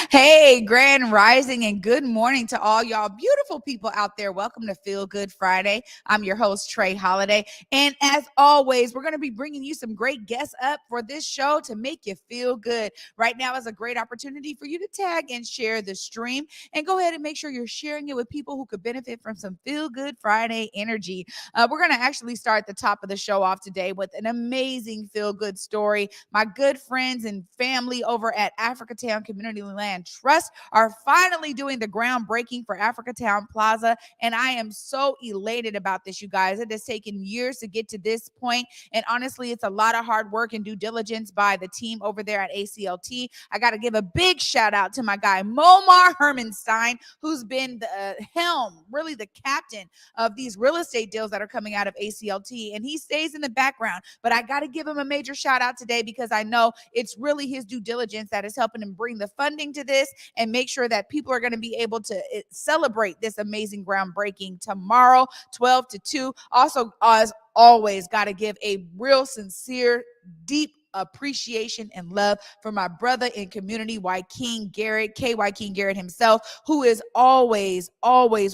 Hey, grand rising and good morning to all y'all beautiful people out there. Welcome to Feel Good Friday. I'm your host, Trae Holiday. And as always, we're going to be bringing you some great guests up for this show to make you feel good. Right now is a great opportunity for you to tag and share the stream and go ahead and make sure you're sharing it with people who could benefit from some Feel Good Friday energy. We're going to actually start the top of the show off today with an amazing feel good story. My good friends and family over at Africatown Community Land Trust are finally doing the groundbreaking for Africatown Plaza. And I am so elated about this, you guys. It has taken years to get to this point. And honestly, it's a lot of hard work and due diligence by the team over there at ACLT. I got to give a big shout out to my guy, Momar Hermanstein, who's been the helm, really the captain of these real estate deals that are coming out of ACLT. And he stays in the background, but I got to give him a major shout out today because I know it's really his due diligence that is helping him bring the funding to this and make sure that people are going to be able to celebrate this amazing groundbreaking tomorrow, 12 to 2. Also, as always, got to give a real sincere, deep appreciation and love for my brother in community, King Garrett, KY King Garrett himself, who is always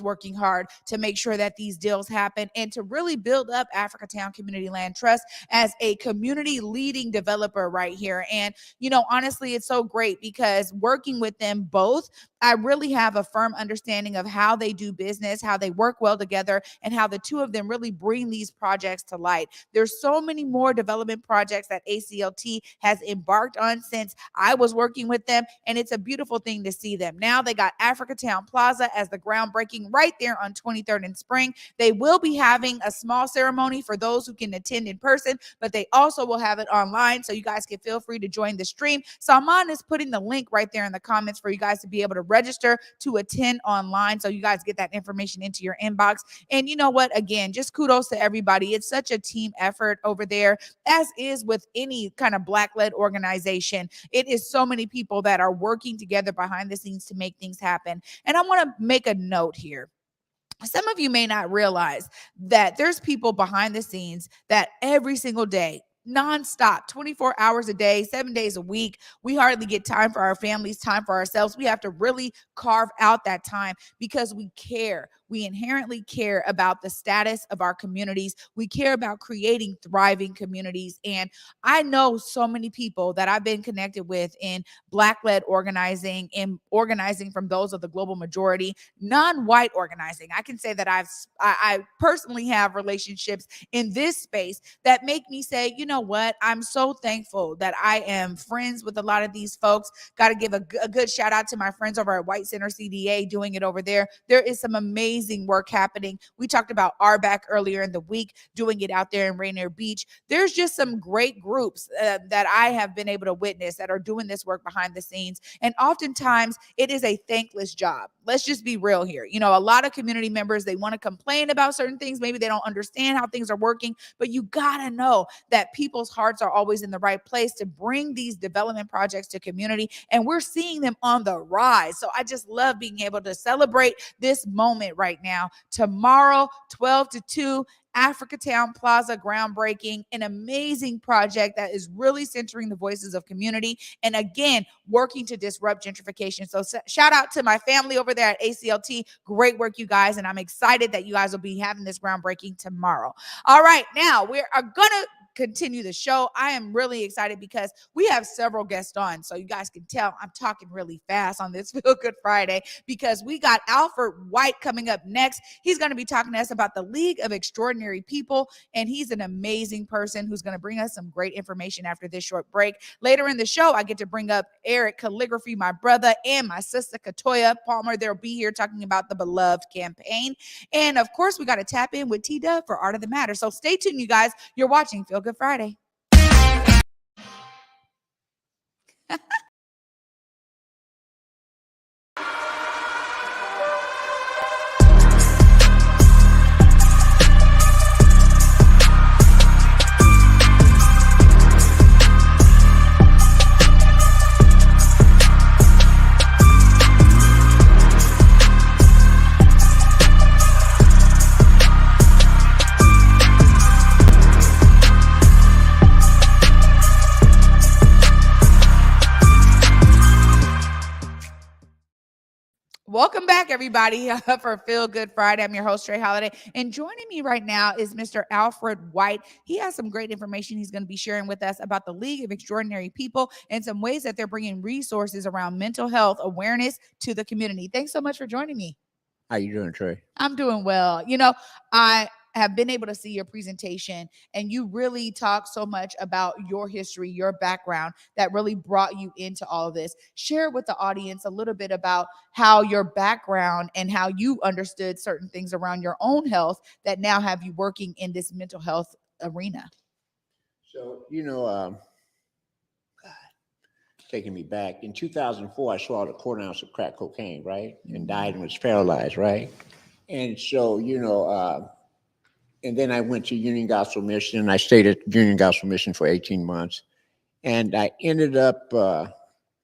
working hard to make sure that these deals happen and to really build up Africatown Community Land Trust as a community leading developer right here. And, honestly, it's so great because working with them both, I really have a firm understanding of how they do business, how they work well together, and how the two of them really bring these projects to light. There's so many more development projects that ACLT has embarked on since I was working with them, and it's a beautiful thing to see them. Now they got Africatown Plaza as the groundbreaking right there on 23rd and Spring. They will be having a small ceremony for those who can attend in person, but they also will have it online, so you guys can feel free to join the stream. Salman is putting the link right there in the comments for you guys to be able to register to attend online, so you guys get that information into your inbox. And you know what? Again, just kudos to everybody. It's such a team effort over there, as is with any kind of Black-led organization. It is so many people that are working together behind the scenes to make things happen. And I want to make a note here. Some of you may not realize that there's people behind the scenes that every single day, nonstop, 24 hours a day, 7 days a week, we hardly get time for our families, time for ourselves. We have to really carve out that time because we care. We inherently care about the status of our communities. We care about creating thriving communities. And I know so many people that I've been connected with in Black-led organizing and organizing from those of the global majority, non-white organizing. I can say that I personally have relationships in this space that make me say, you know what? I'm so thankful that I am friends with a lot of these folks. Got to give a good shout out to my friends over at White Center CDA doing it over there. There is some amazing work happening. We talked about RBAC earlier in the week, doing it out there in Rainier Beach. There's just some great groups that I have been able to witness that are doing this work behind the scenes. And oftentimes it is a thankless job. Let's just be real here. A lot of community members, they want to complain about certain things. Maybe they don't understand how things are working, but you got to know that people's hearts are always in the right place to bring these development projects to community. And we're seeing them on the rise. So I just love being able to celebrate this moment right now. Tomorrow, 12 to 2, Africatown Plaza groundbreaking, an amazing project that is really centering the voices of community and again working to disrupt gentrification. So shout out to my family over there at ACLT. Great work, you guys, and I'm excited that you guys will be having this groundbreaking tomorrow. All right, now we are gonna continue the show. I am really excited because we have several guests on, so you guys can tell I'm talking really fast on this Feel Good Friday because we got Alfred White coming up next. He's going to be talking to us about the League of Extraordinary People, and he's an amazing person who's going to bring us some great information after this short break. Later in the show, I get to bring up Eric Calligraphy, my brother, and my sister Takiyah Palmer. They'll be here talking about the Beloved campaign. And of course, we got to tap in with TDUB for Art of the Matter. So stay tuned, you guys. You're watching Feel Good Friday. Welcome back, everybody, for Feel Good Friday. I'm your host, Trae Holiday. And joining me right now is Mr. Alfred White. He has some great information he's going to be sharing with us about the League of Extraordinary People and some ways that they're bringing resources around mental health awareness to the community. Thanks so much for joining me. How you doing, Trey? I'm doing well. You know, I have been able to see your presentation, and you really talk so much about your history, your background that really brought you into all of this. Share with the audience a little bit about how your background and how you understood certain things around your own health that now have you working in this mental health arena. So, taking me back, in 2004, I swallowed a quarter ounce of crack cocaine, right? And died and was paralyzed, right? And so, and then I went to Union Gospel Mission, and I stayed at Union Gospel Mission for 18 months. And I ended up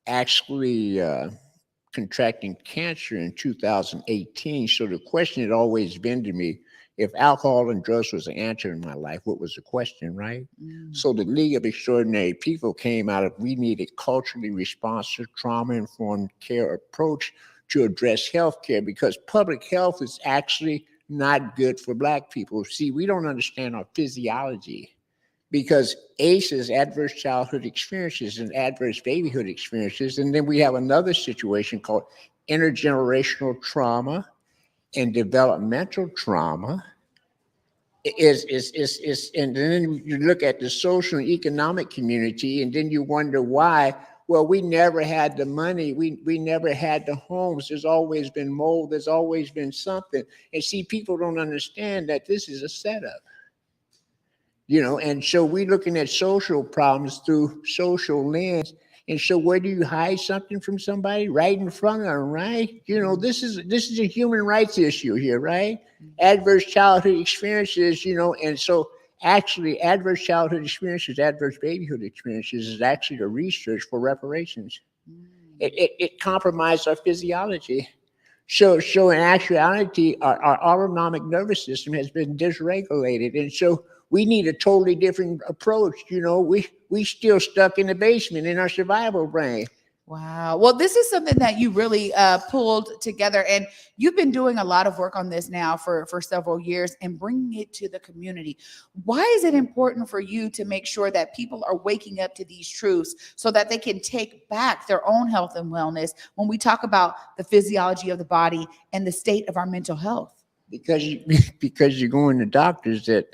actually contracting cancer in 2018. So the question had always been to me, if alcohol and drugs was the answer in my life, what was the question, right? So the League of Extraordinary People came out of, we needed culturally responsive, trauma-informed care approach to address healthcare, because public health is actually not good for Black people. See, we don't understand our physiology, because ACE is adverse childhood experiences and adverse babyhood experiences. And then we have another situation called intergenerational trauma and developmental trauma. And then you look at the social and economic community, and then you wonder why. Well, we never had the money. We never had the homes. There's always been mold. There's always been something. And see, people don't understand that this is a setup. And so we're looking at social problems through social lens. And so where do you hide something from somebody? Right in front of them, right? This is a human rights issue here, right? Adverse childhood experiences, and so actually adverse childhood experiences, adverse babyhood experiences is actually the research for reparations. It compromised our physiology. So in actuality, our autonomic nervous system has been dysregulated. And so we need a totally different approach. We still stuck in the basement in our survival brain. Wow. Well, this is something that you really pulled together, and you've been doing a lot of work on this now for several years and bringing it to the community. Why is it important for you to make sure that people are waking up to these truths so that they can take back their own health and wellness when we talk about the physiology of the body and the state of our mental health? Because you're going to doctors that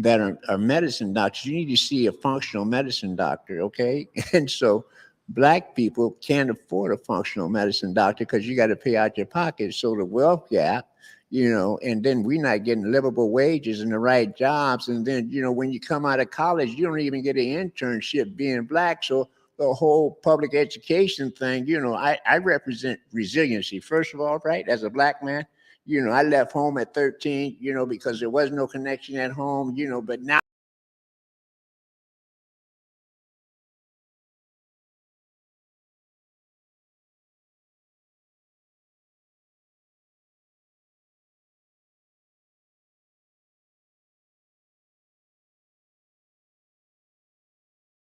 are medicine doctors. You need to see a functional medicine doctor, okay? And so Black people can't afford a functional medicine doctor because you got to pay out your pocket. So the wealth gap, and then we're not getting livable wages and the right jobs. And then, when you come out of college, you don't even get an internship being Black. So the whole public education thing, I represent resiliency, first of all, right? As a Black man, I left home at 13, because there was no connection at home, but now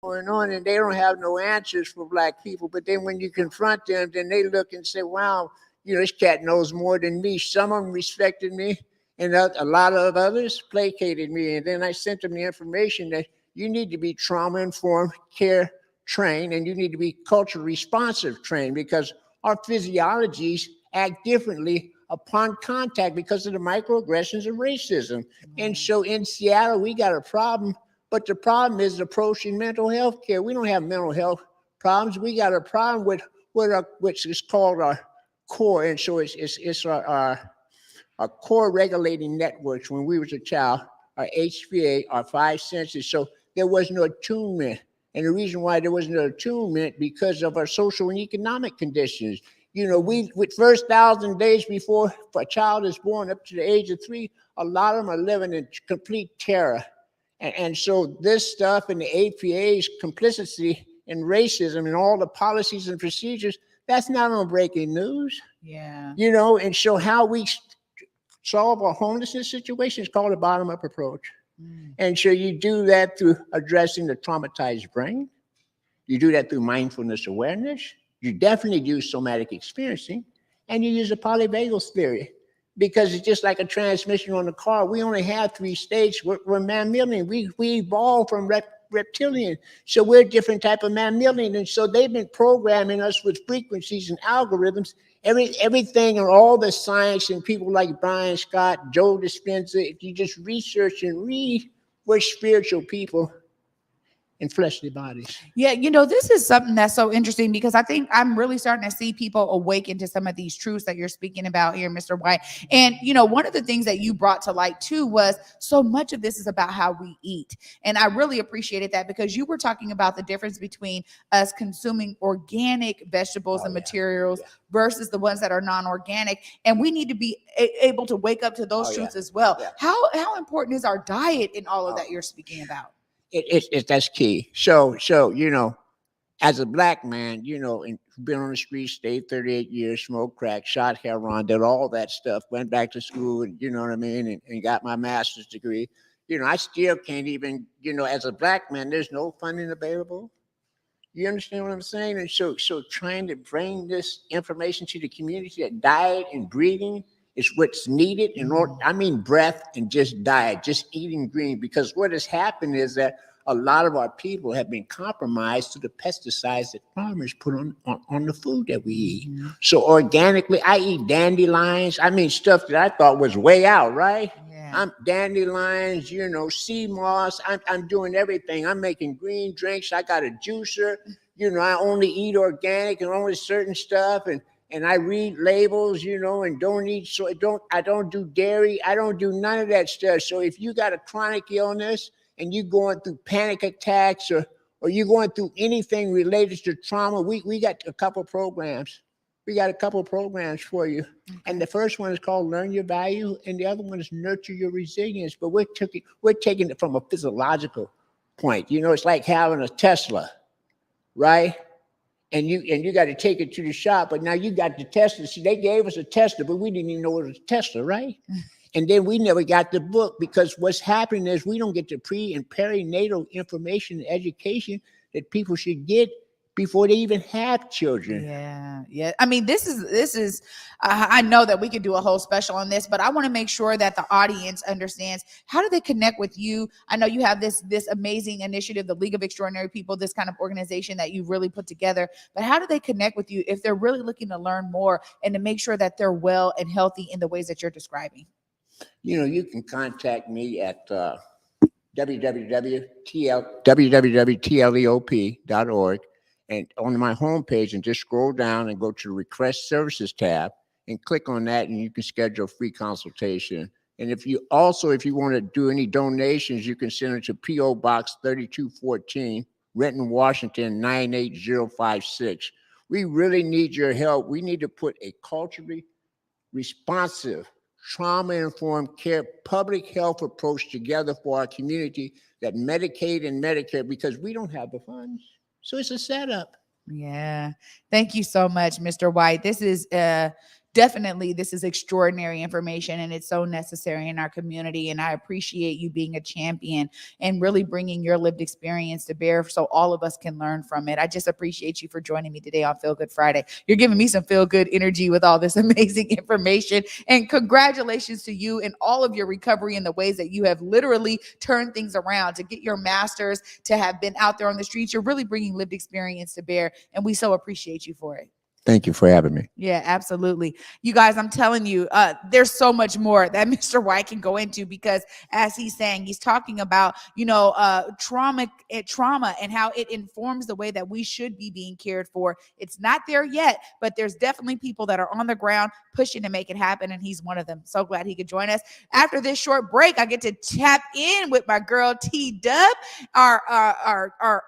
going on, and they don't have no answers for Black people. But then when you confront them, then they look and say, wow, this cat knows more than me. Some of them respected me, and a lot of others placated me. And then I sent them the information that you need to be trauma-informed care trained, and you need to be culturally responsive trained, because our physiologies act differently upon contact because of the microaggressions of racism. And so in Seattle, we got a problem. But the problem is approaching mental health care. We don't have mental health problems. We got a problem with which is called our core. And so it's our core regulating networks. When we was a child, our HPA, our five senses. So there was no attunement. And the reason why there was no attunement, because of our social and economic conditions. We with first 1,000 days before a child is born up to the age of 3, a lot of them are living in complete terror. And so this stuff and the APA's complicity in racism and all the policies and procedures, that's not on breaking news. Yeah. And so how we solve our homelessness situation is called a bottom-up approach. And so you do that through addressing the traumatized brain. You do that through mindfulness awareness. You definitely do somatic experiencing. and you use a polyvagal theory. Because it's just like a transmission on a car. We only have 3 states. We're mammalian. We evolved from reptilian. So we're a different type of mammalian. And so they've been programming us with frequencies and algorithms. Everything and all the science and people like Brian Scott, Joe Dispenza, if you just research and read, we're spiritual people in fleshly bodies. Yeah, this is something that's so interesting because I think I'm really starting to see people awaken to some of these truths that you're speaking about here, Mr. White. And, one of the things that you brought to light too was so much of this is about how we eat. And I really appreciated that because you were talking about the difference between us consuming organic vegetables and materials versus the ones that are non-organic. And we need to be able to wake up to those truths as well. Yeah. How important is our diet in all of that you're speaking about? That's key. So as a black man, and been on the streets, stayed 38 years, smoked crack, shot heroin, did all that stuff, went back to school, and you know what I mean, and got my master's degree. I still can't even, as a black man, there's no funding available. You understand what I'm saying? And so trying to bring this information to the community that diet and breathing is what's needed in order, I mean, breath and just diet, just eating green, because what has happened is that a lot of our people have been compromised to the pesticides that farmers put on the food that we eat. Mm-hmm. So organically, I eat dandelions. I mean, stuff that I thought was way out, right? Yeah. I'm dandelions, sea moss. I'm doing everything. I'm making green drinks. I got a juicer. I only eat organic and only certain stuff. And I read labels, and don't eat. So I don't do dairy. I don't do none of that stuff. So if you got a chronic illness and you're going through panic attacks or you're going through anything related to trauma, we got a couple programs. We got a couple programs for you. Okay. And the first one is called Learn Your Value, and the other one is Nurture Your Resilience. But we're taking it from a physiological point. It's like having a Tesla, right? And you got to take it to the shop, but now you got the Tesla. See, they gave us a Tesla, but we didn't even know it was a Tesla, right? And then we never got the book because what's happening is we don't get the pre and perinatal information and education that people should get before they even have children. Yeah. I mean, this is. I know that we could do a whole special on this, but I want to make sure that the audience understands, how do they connect with you? I know you have this amazing initiative, the League of Extraordinary People, this kind of organization that you really put together. But how do they connect with you if they're really looking to learn more and to make sure that they're well and healthy in the ways that you're describing? You can contact me at www.tleop.org. And on my homepage, and just scroll down and go to the Request Services tab and click on that, and you can schedule a free consultation. And if you want to do any donations, you can send it to P.O. Box 3214, Renton, Washington 98056. We really need your help. We need to put a culturally responsive, trauma-informed care, public health approach together for our community that Medicaid and Medicare, because we don't have the funds. So it's a setup. Yeah. Thank you so much, Mr. White. This is definitely extraordinary information, and it's so necessary in our community. And I appreciate you being a champion and really bringing your lived experience to bear so all of us can learn from it. I just appreciate you for joining me today on Feel Good Friday. You're giving me some feel good energy with all this amazing information, and congratulations to you and all of your recovery in the ways that you have literally turned things around to get your master's, to have been out there on the streets. You're really bringing lived experience to bear, and we so appreciate you for it. Thank you for having me. Yeah, absolutely. You guys, I'm telling you, there's so much more that Mr. White can go into, because as he's saying, he's talking about, trauma and how it informs the way that we should be being cared for. It's not there yet, but there's definitely people that are on the ground pushing to make it happen, and he's one of them. So glad he could join us. After this short break, I get to tap in with my girl TDUB, our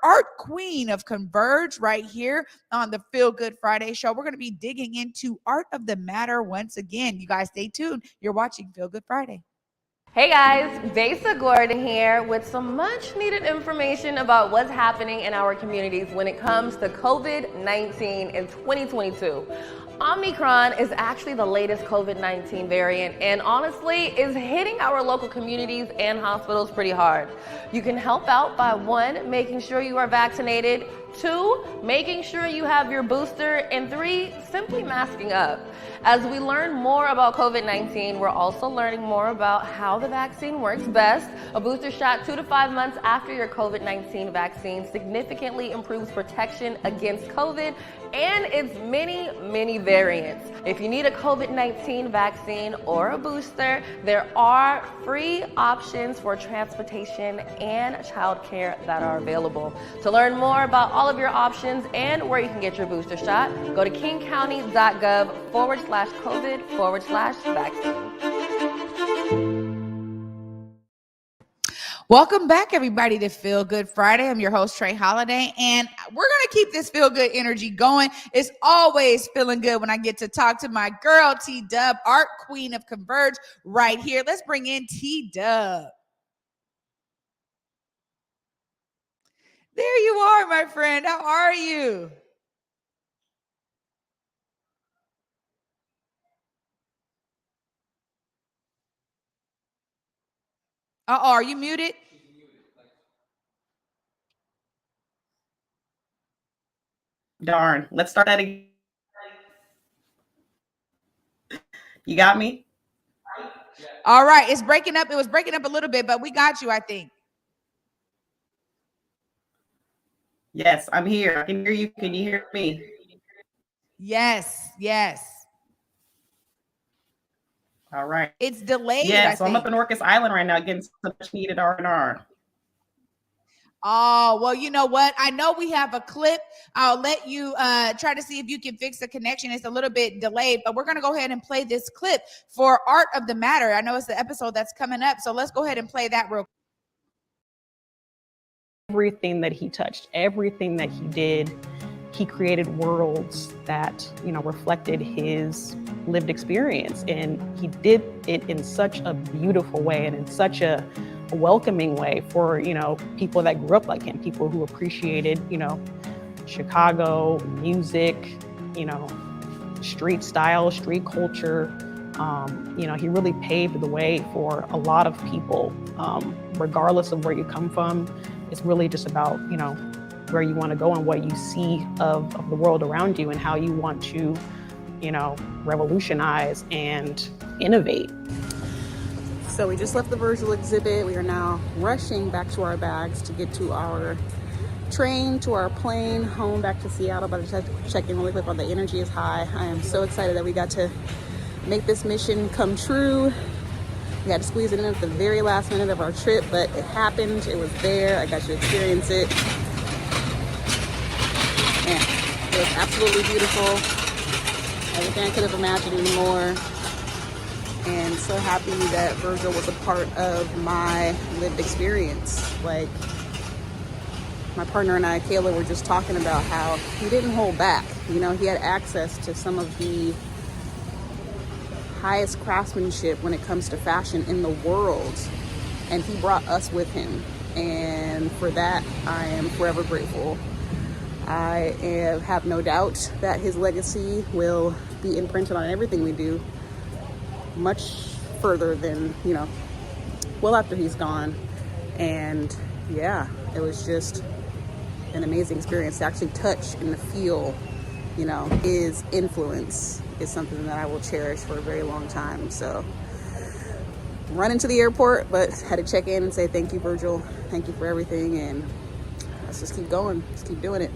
art queen of Converge, right here on the Feel Good Friday show. We're going to be digging into Art of the Matter once again. You guys stay tuned. You're watching Feel Good Friday. Hey guys, Besa Gordon here with some much needed information about what's happening in our communities when it comes to COVID-19 in 2022. Omicron is actually the latest COVID-19 variant and honestly is hitting our local communities and hospitals pretty hard. You can help out by 1, making sure you are vaccinated, 2, making sure you have your booster, and 3, simply masking up. As we learn more about COVID-19, we're also learning more about how the vaccine works best. A booster shot 2 to 5 months after your COVID-19 vaccine significantly improves protection against COVID and its many variants. If you need a COVID-19 vaccine or a booster, there are free options for transportation and childcare that are available. To learn more about all of your options and where you can get your booster shot, go to kingcounty.gov/COVID/vaccine. Welcome back, everybody, to Feel Good Friday. I'm your host, Trae Holiday, and we're going to keep this feel good energy going. It's always feeling good when I get to talk to my girl, TDUB, art queen of Converge, right here. Let's bring in TDUB. There you are, my friend. How are you? Are you muted? Darn. Let's start that again. You got me? All right. It's breaking up. It was breaking up a little bit, but we got you, I think. Yes, I'm here. I can hear you. Can you hear me? Yes. All right. It's delayed. Yeah, so I'm up in Orcas Island right now getting some much needed R&R. Oh, well, you know what? I know we have a clip. I'll let you try to see if you can fix the connection. It's a little bit delayed, but we're going to go ahead and play this clip for Art of the Matter. I know it's the episode that's coming up, so let's go ahead and play that real quick. Everything that he touched, everything that he did, he created worlds that, reflected his lived experience. And he did it in such a beautiful way and in such a welcoming way for, people that grew up like him, people who appreciated, Chicago music, street style, street culture. He really paved the way for a lot of people, regardless of where you come from. It's really just about, where you want to go and what you see of the world around you and how you want to, revolutionize and innovate. So we just left the Virgil exhibit. We are now rushing back to our bags to get to our train, to our plane, home back to Seattle. But I just had to check in really quick while the energy is high. I am so excited that we got to make this mission come true. We had to squeeze it in at the very last minute of our trip, but it happened. It was there. I got to experience it. And it was absolutely beautiful. Everything I could have imagined and more. And so happy that Virgil was a part of my lived experience. Like, my partner and I, Kayla, were just talking about how he didn't hold back. He had access to some of the highest craftsmanship when it comes to fashion in the world, and he brought us with him, and for that I am forever grateful. I have no doubt that his legacy will be imprinted on everything we do much further than well after he's gone. And yeah, it was just an amazing experience to actually touch and to feel his influence is something that I will cherish for a very long time. So running to the airport, but had to check in and say thank you, Virgil. Thank you for everything, and let's just keep going. Let's keep doing it.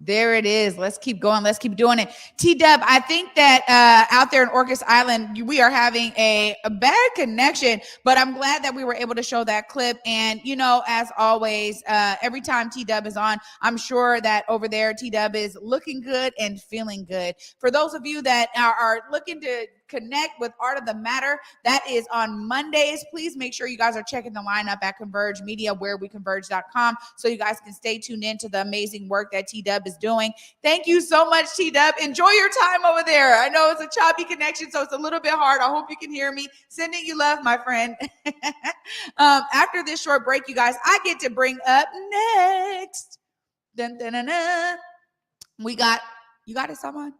There it is. Let's keep going. Let's keep doing it. TDUB, I think that out there in Orcas Island, we are having a bad connection, but I'm glad that we were able to show that clip. And, as always, every time TDUB is on, I'm sure that over there, TDUB is looking good and feeling good. For those of you that are looking to connect with Art of the Matter, that is on Mondays. Please make sure you guys are checking the lineup at Converge Media, whereweconverge.com, so you guys can stay tuned in to the amazing work that TDUB is doing. Thank you so much, TDUB. Enjoy your time over there. I know it's a choppy connection, so it's a little bit hard. I hope you can hear me. Sending you love, my friend. After this short break, you guys, I get to bring up next Dun, dun, dun, dun. We got, you got it, someone?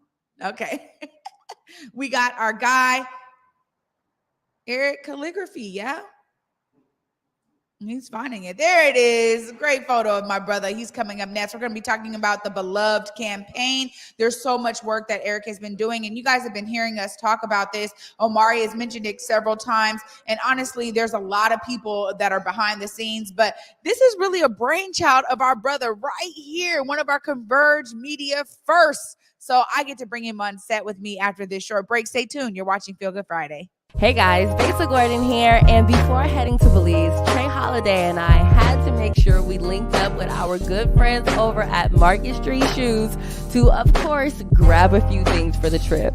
Okay. We got our guy, Eric Calligraphy, yeah? He's finding it. There it is. Great photo of my brother. He's coming up next. We're going to be talking about the Beloved campaign. There's so much work that Eric has been doing, and you guys have been hearing us talk about this. Omari has mentioned it several times, and honestly, there's a lot of people that are behind the scenes, but this is really a brainchild of our brother right here, one of our Converge Media firsts. So I get to bring him on set with me after this short break. Stay tuned. You're watching Feel Good Friday. Hey guys, Besa Gordon here, and before heading to Belize, Trae Holiday and I had to make sure we linked up with our good friends over at Market Street Shoes to, of course, grab a few things for the trip.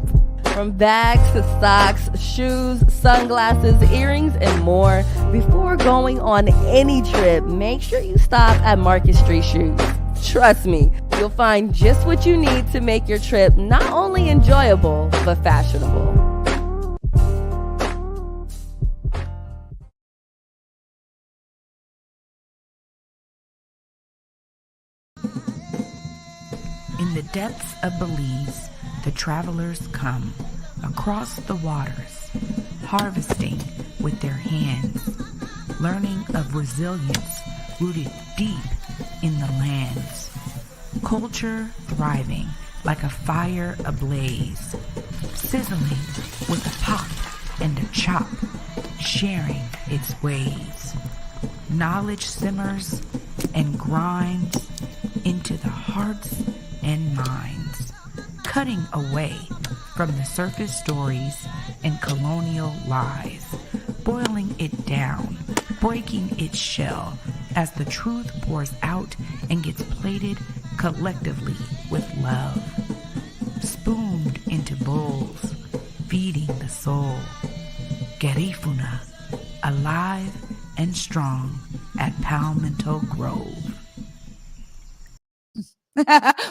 From bags to socks, shoes, sunglasses, earrings, and more. Before going on any trip, make sure you stop at Market Street Shoes. Trust me, you'll find just what you need to make your trip not only enjoyable, but fashionable. In the depths of Belize, the travelers come across the waters, harvesting with their hands, learning of resilience rooted deep in the lands, culture thriving like a fire ablaze, sizzling with a pop and a chop, sharing its ways. Knowledge simmers and grinds into the hearts and minds, cutting away from the surface stories and colonial lies, boiling it down, breaking its shell as the truth pours out and gets plated collectively with love, spooned into bowls, feeding the soul. Garifuna, alive and strong at Palmetto Grove.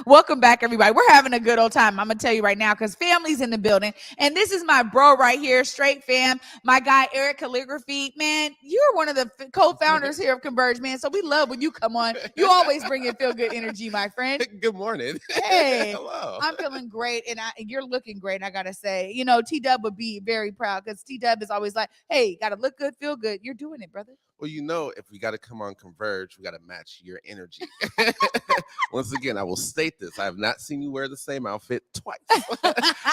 Welcome back, everybody. We're having a good old time. I'm gonna tell you right now, because family's in the building, and this is my bro right here, straight fam. My guy Eric Calligraphy, man. You're one of the co-founders here of Converge, man. So we love when you come on. You always bring in feel good energy, my friend. Good morning. Hey, hello. I'm feeling great, and you're looking great. I gotta say, you know, TDUB would be very proud because TDUB is always like, "Hey, gotta look good, feel good." You're doing it, brother. Well, you know, if we got to come on Converge, we got to match your energy. Once again, I will state this. I have not seen you wear the same outfit twice.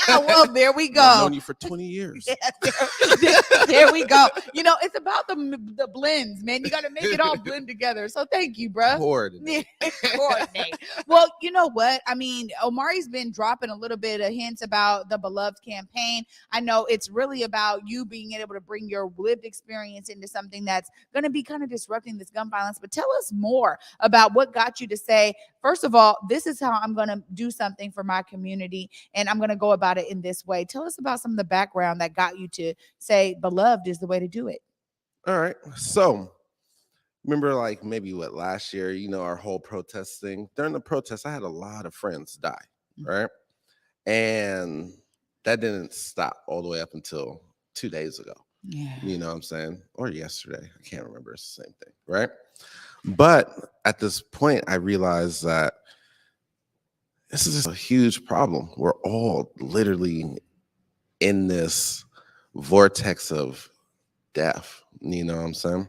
Well, there we go. I've known you for 20 years. Yeah, there we go. You know, it's about the blends, man. You got to make it all blend together. So thank you, bro. Coordinate. Well, you know what? I mean, Omari's been dropping a little bit of hints about the Beloved campaign. I know it's really about you being able to bring your lived experience into something that's going to be kind of disrupting this gun violence. But tell us more about what got you to say, first of all, this is how I'm going to do something for my community, and I'm going to go about it in this way. Tell us about some of the background that got you to say Beloved is the way to do it. All right. So remember, like maybe last year, you know, our whole protest thing. During the protest, I had a lot of friends die, right? And that didn't stop all the way up until 2 days ago. Yeah. You know what I'm saying? Or yesterday. I can't remember. It's the same thing, right? But at this point, I realized that this is a huge problem. We're all literally in this vortex of death. You know what I'm saying?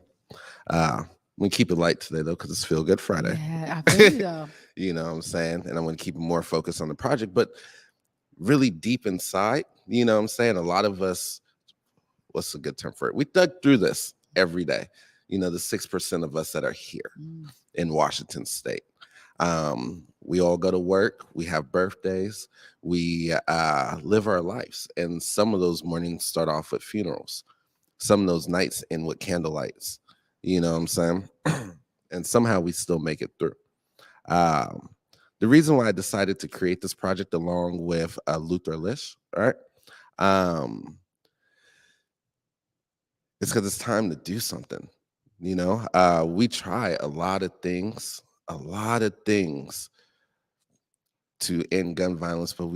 We keep it light today, though, because it's Feel Good Friday. Yeah, I feel you, though. You know what I'm saying? And I'm going to keep more focused on the project. But really deep inside, you know what I'm saying? A lot of us, what's a good term for it? We dug through this every day. You know, the 6% of us that are here in Washington State. We all go to work. We have birthdays. We live our lives. And some of those mornings start off with funerals. Some of those nights end with candlelights. You know what I'm saying? And somehow we still make it through. The reason why I decided to create this project along with Luther Lish, all right? It's because it's time to do something. You know, we try a lot of things to end gun violence, but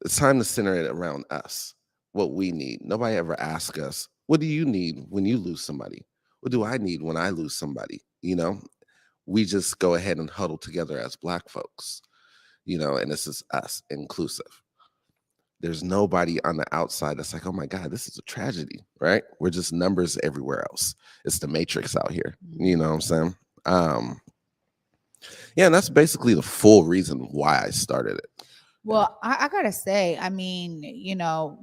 it's time to center it around us, what we need. Nobody ever asks us, what do you need when you lose somebody? What do I need when I lose somebody? You know, we just go ahead and huddle together as Black folks, and this is us, inclusive. There's nobody on the outside that's like, oh my God, this is a tragedy, right? We're just numbers everywhere else. It's the matrix out here. You know what I'm saying? Yeah, and that's basically the full reason why I started it. Well, I gotta say, I mean,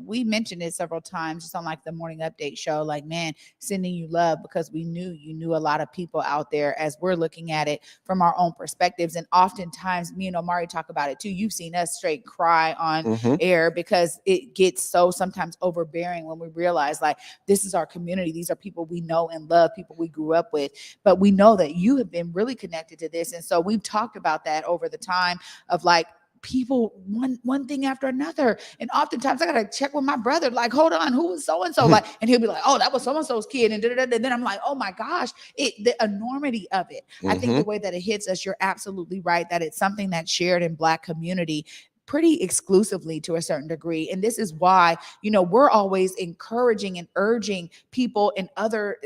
we mentioned it several times just on like the morning update show, like, man, sending you love because we knew you knew a lot of people out there as we're looking at it from our own perspectives. And oftentimes, me and Omari talk about it too. You've seen us straight cry on air because it gets so sometimes overbearing when we realize like this is our community. These are people we know and love, people we grew up with. But we know that you have been really connected to this. And so we've talked about that over the time of like, people one thing after another, and oftentimes I gotta check with my brother, like, hold on, who was so and so, like, and he'll be like, oh, that was so and so's kid, and then I'm like, oh my gosh, the enormity of it. I think the way that it hits us, you're absolutely right that it's something that's shared in Black community pretty exclusively to a certain degree. And this is why, we're always encouraging and urging people in other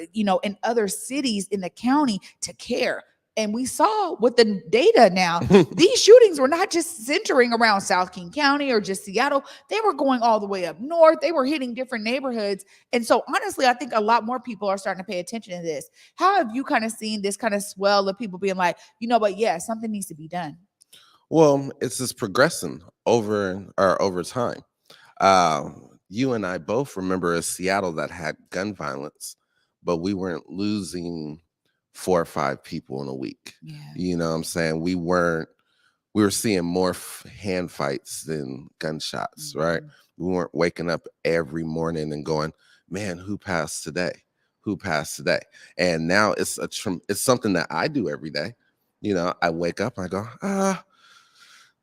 cities in the county to care. And we saw with the data now, these shootings were not just centering around South King County or just Seattle. They were going all the way up north. They were hitting different neighborhoods. And so honestly, I think a lot more people are starting to pay attention to this. How have you kind of seen this kind of swell of people being like, but yeah, something needs to be done? Well, it's just progressing over time. You and I both remember a Seattle that had gun violence, but we weren't losing 4 or 5 people in a week. Yeah. You know what I'm saying? We were seeing more hand fights than gunshots, right? We weren't waking up every morning and going, man, who passed today? And now it's something that I do every day. I wake up and I go,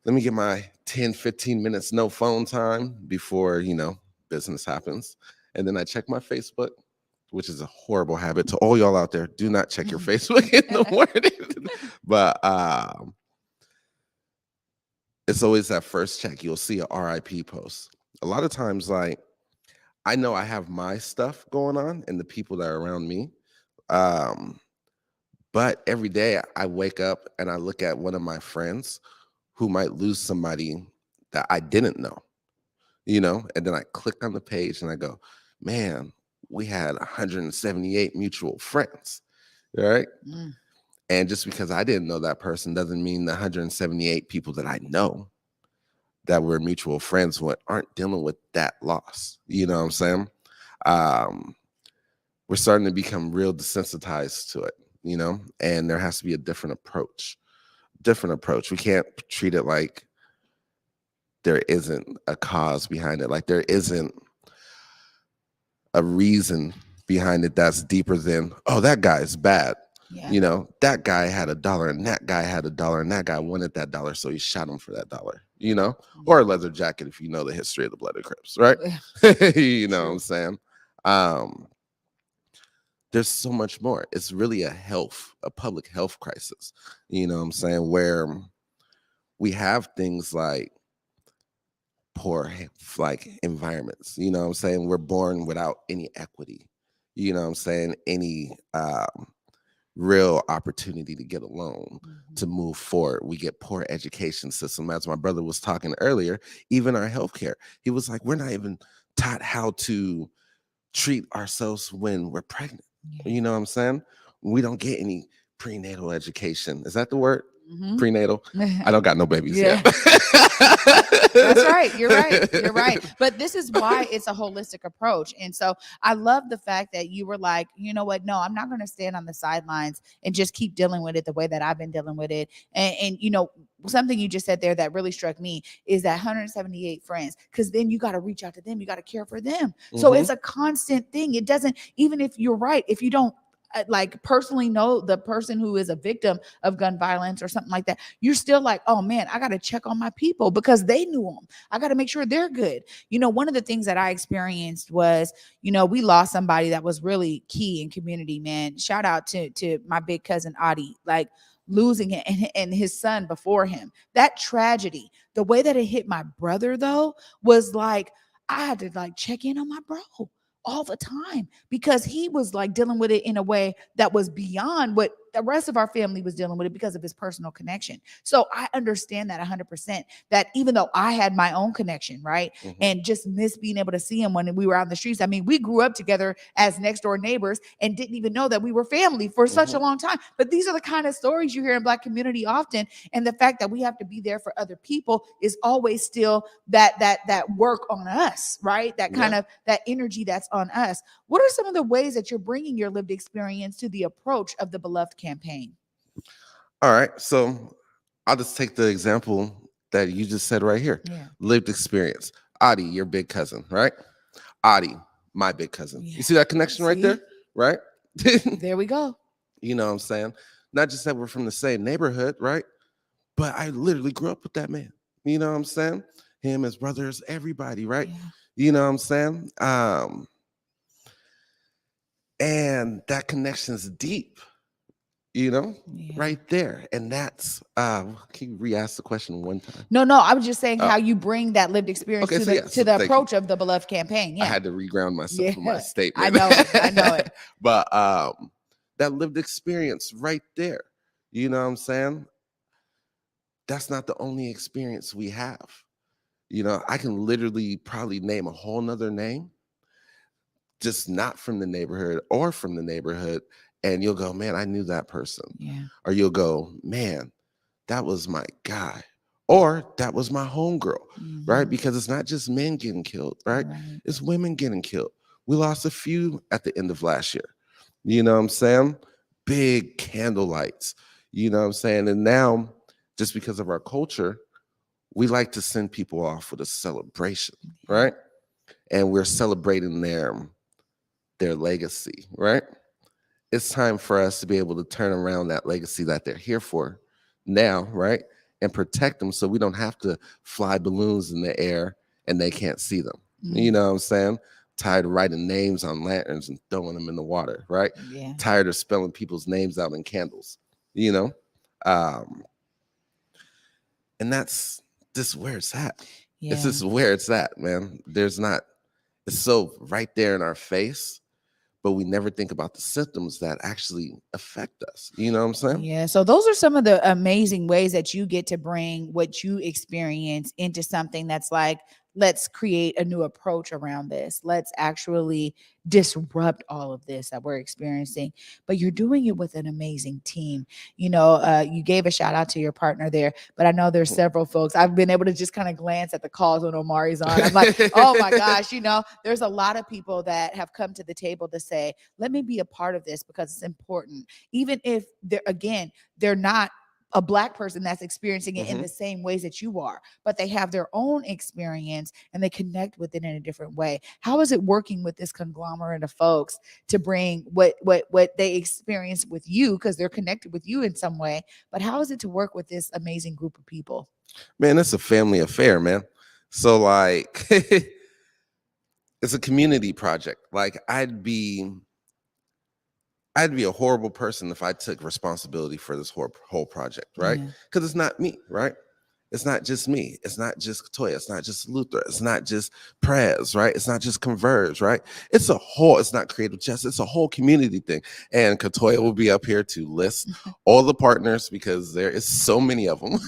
let me get my 10, 15 minutes no phone time before, business happens. And then I check my Facebook, which is a horrible habit. To all y'all out there, do not check your Facebook in the morning. But it's always that first check. You'll see a RIP post. A lot of times, like, I know I have my stuff going on and the people that are around me. But every day I wake up and I look at one of my friends who might lose somebody that I didn't know, and then I click on the page and I go, man, we had 178 mutual friends, right? And just because I didn't know that person doesn't mean the 178 people that I know that we're mutual friends with aren't dealing with that loss. You know what I'm saying? We're starting to become real desensitized to it, and there has to be a different approach. We can't treat it like there isn't a cause behind it, like there isn't a reason behind it that's deeper than, oh, that guy is bad. Yeah. That guy had $1 and that guy had $1 and that guy wanted that $1, so he shot him for that $1, or a leather jacket if you know the history of the Blood of Crips, right? You know what I'm saying? There's so much more. It's really a public health crisis, you know what I'm saying, where we have things like poor environments, you know what I'm saying? We're born without any equity, you know what I'm saying? Any real opportunity to get a loan, to move forward. We get poor education system. As my brother was talking earlier, even our healthcare, he was like, we're not even taught how to treat ourselves when we're pregnant. You know what I'm saying? We don't get any prenatal education. Is that the word? Prenatal? I don't got no babies yet. That's right. You're right. But this is why it's a holistic approach. And so I love the fact that you were like, you know what? No, I'm not going to stand on the sidelines and just keep dealing with it the way that I've been dealing with it. And something you just said there that really struck me is that 178 friends, because then you got to reach out to them. You got to care for them. So it's a constant thing. It doesn't, even if you're right, if you don't personally know the person who is a victim of gun violence or something like that, you're still like, oh man, I got to check on my people because they knew them. I got to make sure they're good. One of the things that I experienced was, we lost somebody that was really key in community, man. Shout out to my big cousin Adi, like losing it and his son before him. That tragedy, the way that it hit my brother though, was like, I had to check in on my bro all the time because he was dealing with it in a way that was beyond what the rest of our family was dealing with it because of his personal connection. So I understand that 100%, that even though I had my own connection, right? Mhm. And just miss being able to see him when we were out in the streets. I mean, we grew up together as next door neighbors and didn't even know that we were family for such a long time. But these are the kind of stories you hear in Black community often. And the fact that we have to be there for other people is always still that work on us, right? That kind of that energy that's on us. What are some of the ways that you're bringing your lived experience to the approach of the Beloved campaign? All right. So I'll just take the example that you just said right here. Yeah. Lived experience. Adi, your big cousin, right? Adi, my big cousin. Yeah. You see that connection right there? Right? There we go. You know what I'm saying? Not just that we're from the same neighborhood, right? But I literally grew up with that man. You know what I'm saying? Him, his brothers, everybody, right? Yeah. You know what I'm saying? And that connection's deep, you know, right there. And that's can you re-ask the question one time? No, I was just saying how you bring that lived experience Okay, to the approach of the Beloved campaign. I had to reground myself for my statement. I know it. But that lived experience right there, you know what I'm saying? That's not the only experience we have. You know, I can literally probably name a whole nother name, just not from the neighborhood or from the neighborhood. And you'll go, man, I knew that person. Yeah. Or you'll go, man, that was my guy. Or that was my homegirl, right? Because it's not just men getting killed, right? It's women getting killed. We lost a few at the end of last year. You know what I'm saying? Big candlelights. You know what I'm saying? And now, just because of our culture, we like to send people off with a celebration, right? And we're celebrating their legacy, right? It's time for us to be able to turn around that legacy that they're here for now, right? And protect them so we don't have to fly balloons in the air and they can't see them. You know what I'm saying? Tired of writing names on lanterns and throwing them in the water, right? Yeah. Tired of spelling people's names out in candles, you know? And that's just where it's at. Yeah. It's just where it's at, man. It's so right there in our face, but we never think about the symptoms that actually affect us. You know what I'm saying? Yeah. So those are some of the amazing ways that you get to bring what you experience into something that's like, let's create a new approach around this. Let's actually disrupt all of this that we're experiencing. But you're doing it with an amazing team. You know, you gave a shout out to your partner there, but I know there's several folks. I've been able to just kind of glance at the calls when Omari's on. I'm like, oh my gosh, you know, there's a lot of people that have come to the table to say, let me be a part of this because it's important. Even if they're not a Black person that's experiencing it in the same ways that you are, but they have their own experience and they connect with it in a different way. How is it working with this conglomerate of folks to bring what they experience with you, because they're connected with you in some way, but how is it to work with this amazing group of people? Man, it's a family affair, man. So like it's a community project. Like I'd be a horrible person if I took responsibility for this whole project, right? Because it's not me, right? It's not just me. It's not just Takiyah. It's not just Luther. It's not just Prez, right? It's not just Converge, right? It's a whole, it's not creative justice. It's a whole community thing. And Takiyah will be up here to list all the partners because there is so many of them,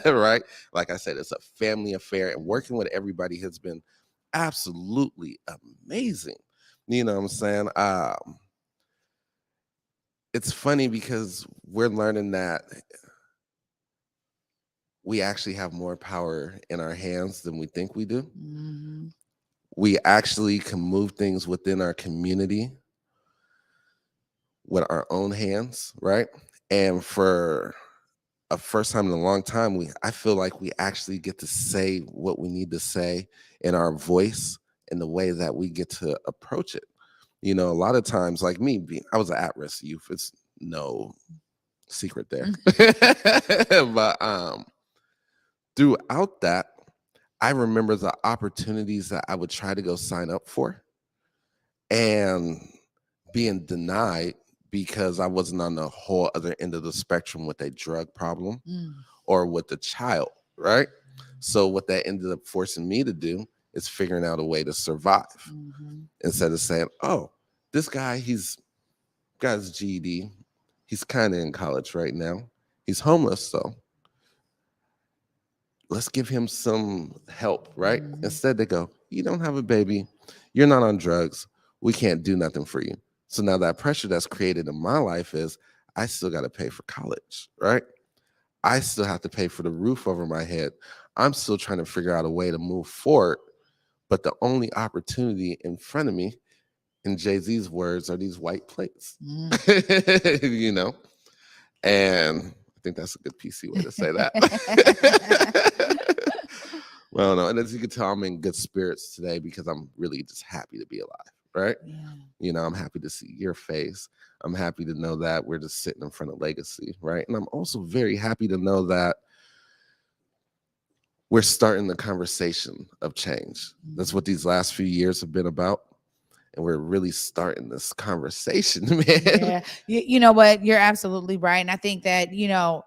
right? Like I said, it's a family affair, and working with everybody has been absolutely amazing. You know what I'm saying? It's funny because we're learning that we actually have more power in our hands than we think we do. We actually can move things within our community with our own hands, right? And for a first time in a long time, I feel like we actually get to say what we need to say in our voice in the way that we get to approach it. You know, a lot of times, like me, I was an at-risk youth. It's no secret there. But throughout that, I remember the opportunities that I would try to go sign up for and being denied because I wasn't on the whole other end of the spectrum with a drug problem or with a child, right? So what that ended up forcing me to do is figuring out a way to survive instead of saying, oh, this guy, he's got his GED, He's kind of in college right now. He's homeless, so let's give him some help, right? Instead, they go, you don't have a baby. You're not on drugs. We can't do nothing for you. So now that pressure that's created in my life is I still got to pay for college, right? I still have to pay for the roof over my head. I'm still trying to figure out a way to move forward. But the only opportunity in front of me, in Jay-Z's words, are these white plates, you know? And I think that's a good PC way to say that. Well, no, and as you can tell, I'm in good spirits today because I'm really just happy to be alive, right? Yeah. You know, I'm happy to see your face. I'm happy to know that we're just sitting in front of legacy, right? And I'm also very happy to know that we're starting the conversation of change. That's what these last few years have been about. And we're really starting this conversation, man. Yeah. You know what? You're absolutely right. And I think that, you know,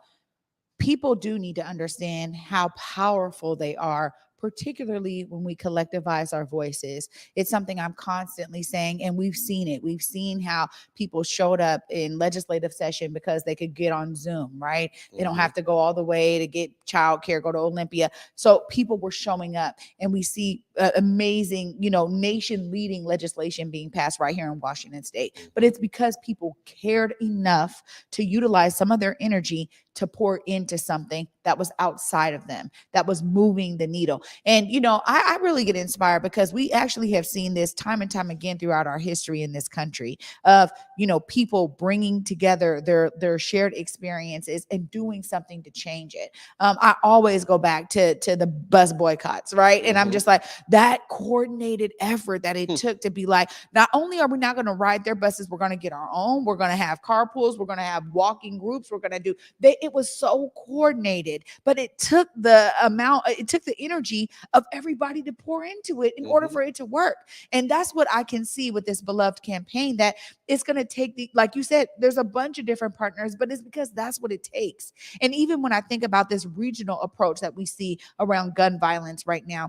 people do need to understand how powerful they are, particularly when we collectivize our voices. It's something I'm constantly saying, and we've seen it. We've seen how people showed up in legislative session because they could get on Zoom, right? They don't have to go all the way to get childcare, go to Olympia. So people were showing up, and we see amazing, you know, nation leading legislation being passed right here in Washington State. But it's because people cared enough to utilize some of their energy to pour into something that was outside of them, that was moving the needle. And, you know, I really get inspired because we actually have seen this time and time again throughout our history in this country of, you know, people bringing together their shared experiences and doing something to change it. I always go back to the bus boycotts, right? And I'm just like, that coordinated effort that it took to be like, not only are we not going to ride their buses, we're going to get our own, we're going to have carpools, we're going to have walking groups, we're going to do, it was so coordinated, but it took the energy of everybody to pour into it in order for it to work. And that's what I can see with this beloved campaign, that it's going to take like you said, there's a bunch of different partners, but it's because that's what it takes. And even when I think about this regional approach that we see around gun violence right now,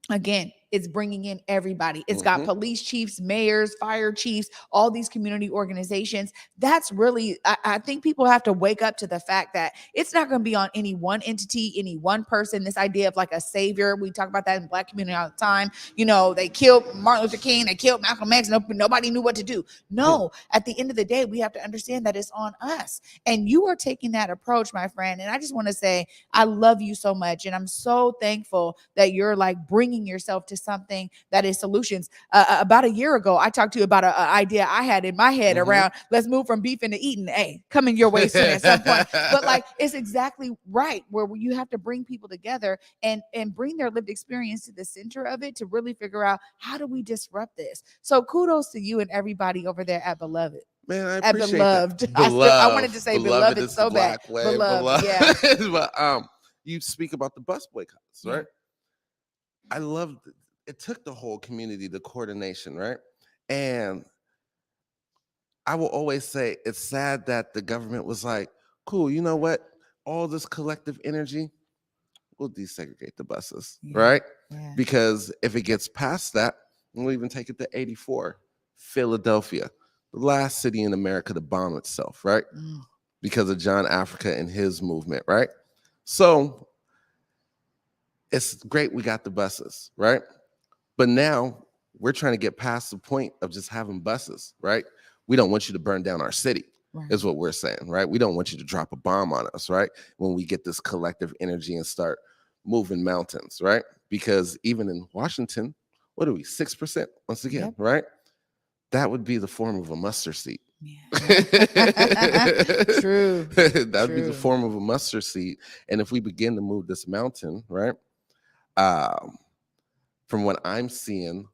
again, it's bringing in everybody. It's got police chiefs, mayors, fire chiefs, all these community organizations. That's really, I think people have to wake up to the fact that it's not going to be on any one entity, any one person. This idea of like a savior, we talk about that in the Black community all the time. You know, they killed Martin Luther King, they killed Malcolm X, nobody knew what to do. No, at the end of the day, we have to understand that it's on us. And you are taking that approach, my friend. And I just want to say, I love you so much. And I'm so thankful that you're like bringing yourself to something that is solutions. About a year ago, I talked to you about an idea I had in my head around let's move from beefing to eating. Hey, coming your way soon at some point. But like, it's exactly right, where you have to bring people together and bring their lived experience to the center of it to really figure out, how do we disrupt this? So kudos to you and everybody over there at Beloved. Man, I At appreciate Beloved. that. I wanted to say beloved is so the bad. Black way. Beloved, yeah. But you speak about the bus boycotts, right? I love it. Took the whole community, the coordination, right? And I will always say it's sad that the government was like, cool, you know what? All this collective energy, we'll desegregate the buses, right? Yeah. Because if it gets past that, we'll even take it to 84, Philadelphia, the last city in America to bomb itself, right? Because of John Africa and his movement, right? So it's great we got the buses, right? But now we're trying to get past the point of just having buses, right? We don't want you to burn down our city, is what we're saying, right? We don't want you to drop a bomb on us, right? When we get this collective energy and start moving mountains, right? Because even in Washington, what are we, 6% once again, right? That would be the form of a mustard seed. True. That would be the form of a mustard seed. And if we begin to move this mountain, right? From what I'm seeing,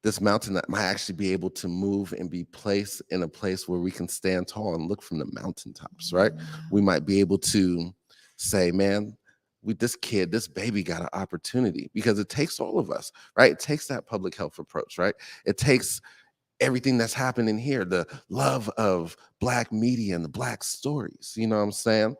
this mountain that might actually be able to move and be placed in a place where we can stand tall and look from the mountaintops, right? We might be able to say, man, this baby got an opportunity, because it takes all of us, right? It takes that public health approach, right? It takes everything that's happening here, the love of Black media and the Black stories, you know what I'm saying?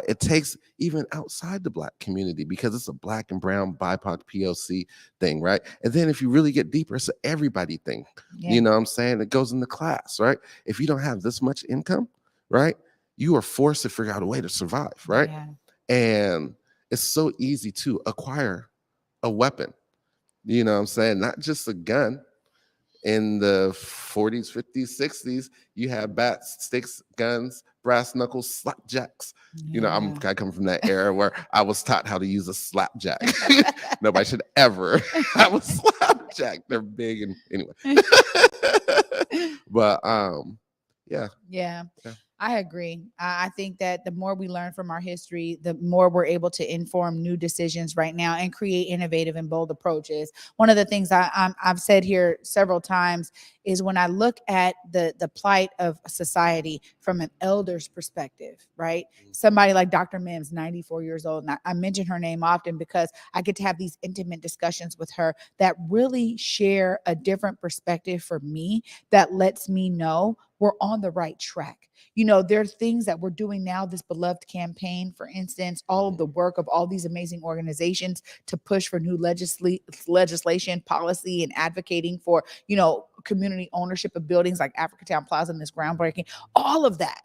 It takes even outside the Black community, because it's a Black and brown BIPOC POC thing, right? And then if you really get deeper, it's an everybody thing, you know what I'm saying? It goes into class, right? If you don't have this much income, right, you are forced to figure out a way to survive, right? And it's so easy to acquire a weapon, you know what I'm saying? Not just a gun. In the 40s, 50s, 60s, you had bats, sticks, guns, brass knuckles, slapjacks. You know, I come from that era where I was taught how to use a slapjack. Nobody should ever have a slapjack. They're big and anyway. But yeah. I agree. I think that the more we learn from our history, the more we're able to inform new decisions right now and create innovative and bold approaches. One of the things I've said here several times is when I look at the plight of society from an elder's perspective, right? Somebody like Dr. Mims, 94 years old. And I mention her name often because I get to have these intimate discussions with her that really share a different perspective for me that lets me know we're on the right track. You know, there are things that we're doing now, this beloved campaign, for instance, all of the work of all these amazing organizations to push for new legislation, policy, and advocating for, you know, community ownership of buildings like Africatown Plaza and this groundbreaking, all of that.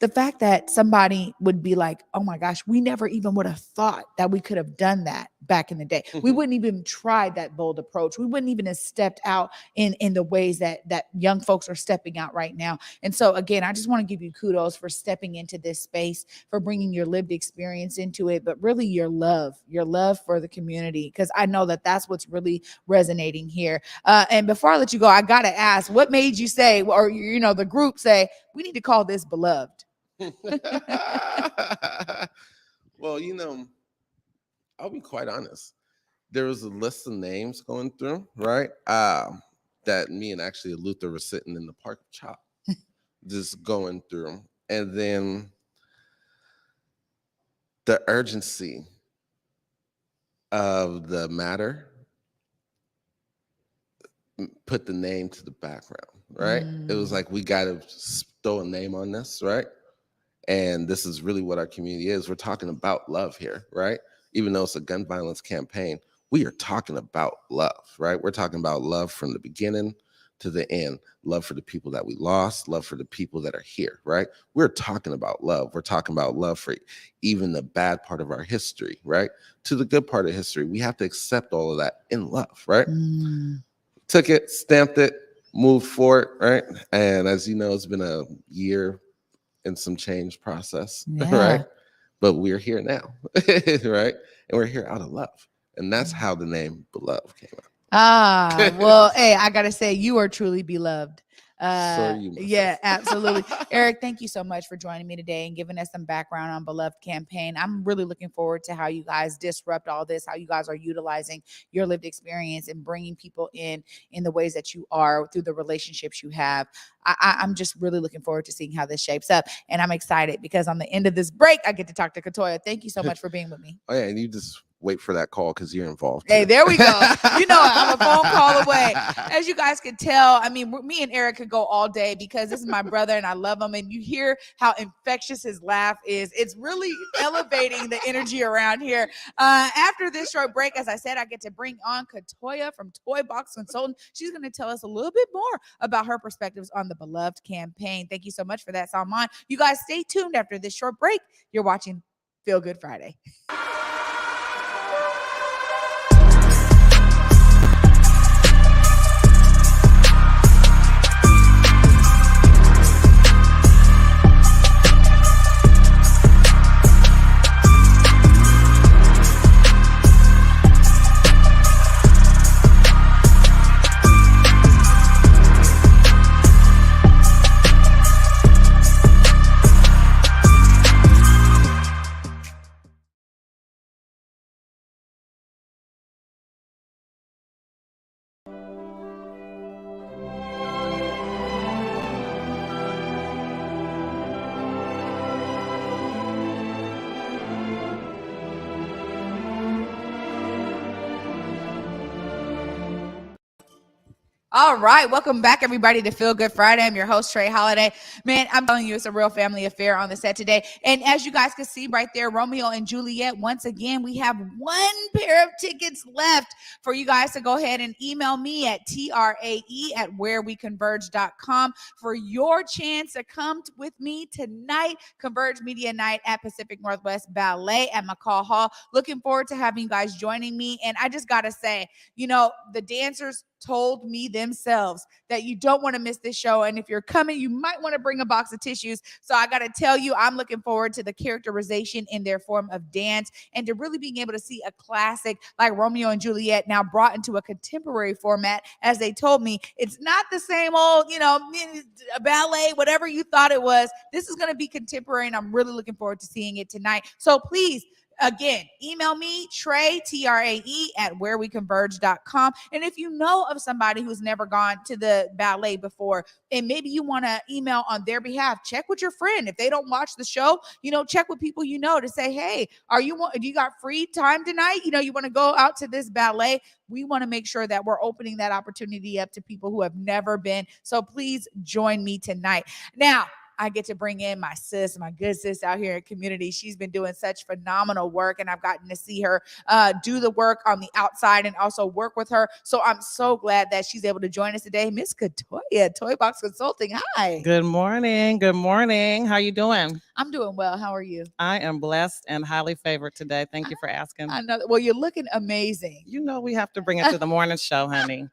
The fact that somebody would be like, oh my gosh, we never even would have thought that we could have done that back in the day. We wouldn't even try that bold approach. We wouldn't even have stepped out in the ways that young folks are stepping out right now. And so again, I just want to give you kudos for stepping into this space, for bringing your lived experience into it, but really your love for the community, because I know that that's what's really resonating here. And before I let you go, I got to ask, what made you say, or, you know, the group say, we need to call this Beloved? Well, you know, I'll be quite honest. There was a list of names going through, right? That me and actually Luther were sitting in the park chop, just going through. And then the urgency of the matter put the name to the background, right? It was like, we got to throw a name on this, right? And this is really what our community is. We're talking about love here, right? Even though it's a gun violence campaign, we are talking about love, right? We're talking about love from the beginning to the end. Love for the people that we lost, love for the people that are here, right? We're talking about love. We're talking about love for even the bad part of our history, right? To the good part of history. We have to accept all of that in love, right? Took it, stamped it, moved forward, right? And as you know, it's been a year and some change process, right? But we're here now, right? And we're here out of love. And that's how the name Beloved came out. Well, hey, I gotta say, you are truly beloved. Yeah, absolutely. Eric, thank you so much for joining me today and giving us some background on Beloved campaign. I'm really looking forward to how you guys disrupt all this, how you guys are utilizing your lived experience and bringing people in the ways that you are through the relationships you have. I'm just really looking forward to seeing how this shapes up. And I'm excited because on the end of this break, I get to talk to Takiyah. Thank you so much for being with me. Oh, yeah, and you just wait for that call because you're involved. Hey, there we go. You know, I'm a phone call away. As you guys can tell, I mean, me and Eric could go all day because this is my brother and I love him. And you hear how infectious his laugh is. It's really elevating the energy around here. After this short break, as I said, I get to bring on Takiyah from Toy Box Consultant. She's going to tell us a little bit more about her perspectives on the Beloved campaign. Thank you so much for that, Salman. You guys stay tuned after this short break. You're watching Feel Good Friday. All right, welcome back, everybody, to Feel Good Friday. I'm your host, Trae Holiday. Man, I'm telling you, it's a real family affair on the set today. And as you guys can see right there, Romeo and Juliet, once again, we have one pair of tickets left for you guys to go ahead and email me at trae@whereweconverge.com for your chance to come with me tonight, Converge Media Night at Pacific Northwest Ballet at McCall Hall. Looking forward to having you guys joining me. And I just got to say, you know, the dancers told me themselves that you don't want to miss this show. And if you're coming, you might want to bring a box of tissues. So I got to tell you, I'm looking forward to the characterization in their form of dance and to really being able to see a classic like Romeo and Juliet now brought into a contemporary format. As they told me, it's not the same old, you know, ballet, whatever you thought it was. This is going to be contemporary, and I'm really looking forward to seeing it tonight. So please, again, email me, Trae, Trae, at whereweconverge.com. And if you know of somebody who's never gone to the ballet before, and maybe you want to email on their behalf, check with your friend. If they don't watch the show, you know, check with people you know to say, hey, do you got free time tonight? You know, you want to go out to this ballet? We want to make sure that we're opening that opportunity up to people who have never been. So please join me tonight. Now, I get to bring in my good sis out here in community. She's been doing such phenomenal work, and I've gotten to see her do the work on the outside and also work with her. So I'm so glad that she's able to join us today. Miss Takiyah, Toy Box Consulting. Hi. Good morning. Good morning. How you doing? I'm doing well. How are you? I am blessed and highly favored today. Thank you for asking. I know. Well, you're looking amazing. You know we have to bring it to the morning show, honey.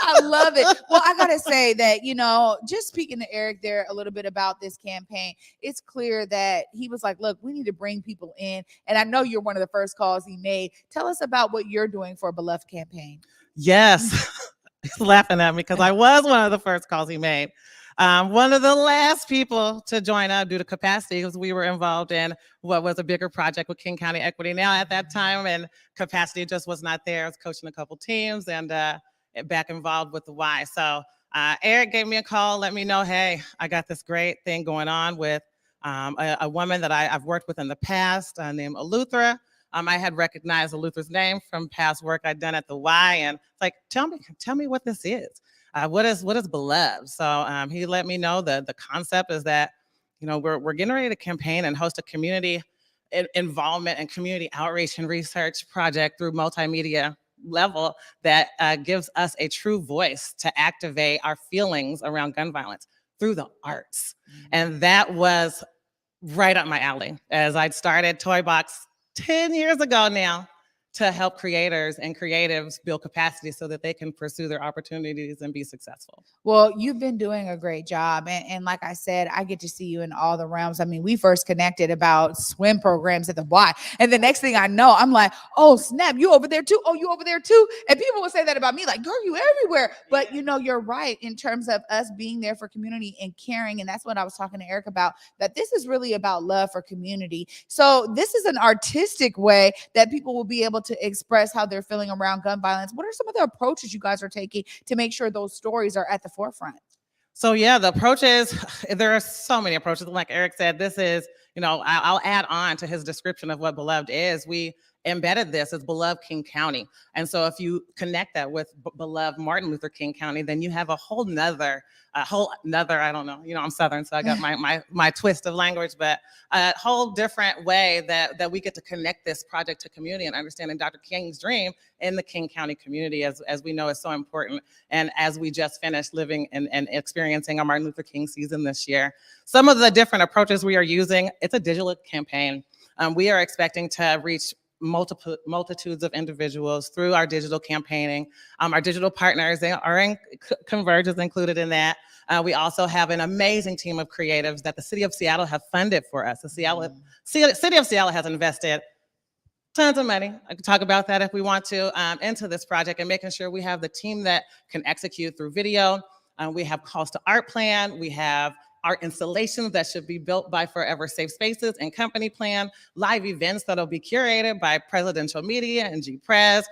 I love it. Well, I got to say that, you know, just speaking to Eric there a little bit about this campaign, it's clear that he was like, look, we need to bring people in. And I know you're one of the first calls he made. Tell us about what you're doing for Beloved campaign. Yes. He's laughing at me because I was one of the first calls he made. One of the last people to join up due to capacity because we were involved in what was a bigger project with King County Equity Now at that time, and capacity just was not there. I was coaching a couple teams and back involved with the Y. So Eric gave me a call, let me know, hey, I got this great thing going on with a woman that I've worked with in the past named Eleuthera. I had recognized Eleuthera's name from past work I'd done at the Y, and it's like, tell me what this is. What is Beloved? So he let me know that the concept is that, you know, we're getting ready to campaign and host a community involvement and community outreach and research project through multimedia level that gives us a true voice to activate our feelings around gun violence through the arts. And that was right up my alley as I'd started Toy Box 10 years ago now to help creators and creatives build capacity so that they can pursue their opportunities and be successful. Well, you've been doing a great job. And like I said, I get to see you in all the realms. I mean, we first connected about swim programs at the Y. And the next thing I know, I'm like, oh, snap, you over there too? Oh, you over there too? And people will say that about me, like, girl, you everywhere. But, you know, you're right in terms of us being there for community and caring. And that's what I was talking to Eric about, that this is really about love for community. So this is an artistic way that people will be able to express how they're feeling around gun violence. What are some of the approaches you guys are taking to make sure those stories are at the forefront? So yeah, the approaches, there are so many approaches. Like Eric said, this is, you know, I'll add on to his description of what Beloved is. We embedded this as Beloved King County. And so if you connect that with Beloved Martin Luther King County, then you have a whole nother, I don't know, you know, I'm Southern, so I got my twist of language, but a whole different way that we get to connect this project to community and understanding Dr. King's dream in the King County community, as we know is so important. And as we just finished living and experiencing our Martin Luther King season this year, some of the different approaches we are using, it's a digital campaign. We are expecting to reach multitudes of individuals through our digital campaigning. Our digital partners, they are in Converge is included in that. We also have an amazing team of creatives that the city of Seattle have funded for us. The city of Seattle has invested tons of money. I can talk about that if we want to, into this project and making sure we have the team that can execute through video. We have calls to art plan. We have art installations that should be built by Forever Safe Spaces and company plan, live events that'll be curated by Presidential Media and G-Press.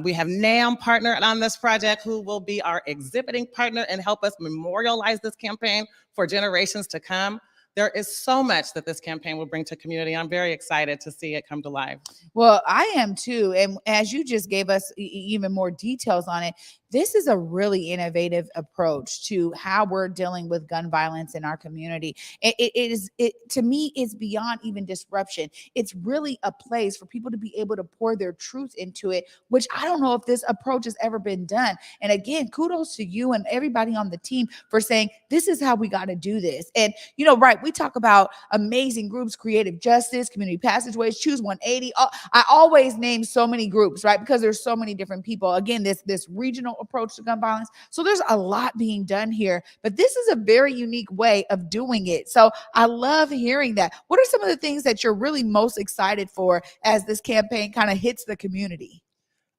We have NAM partnered on this project who will be our exhibiting partner and help us memorialize this campaign for generations to come. There is so much that this campaign will bring to community. I'm very excited to see it come to life. Well, I am too. And as you just gave us even more details on it, this is a really innovative approach to how we're dealing with gun violence in our community. It to me, it's beyond even disruption. It's really a place for people to be able to pour their truth into it, which I don't know if this approach has ever been done. And again, kudos to you and everybody on the team for saying, this is how we got to do this. And, right, we talk about amazing groups, creative justice, community passageways, Choose 180. I always name so many groups, right? Because there's so many different people. Again, this regional approach to gun violence. So there's a lot being done here, but this is a very unique way of doing it. So I love hearing that. What are some of the things that you're really most excited for as this campaign kind of hits the community?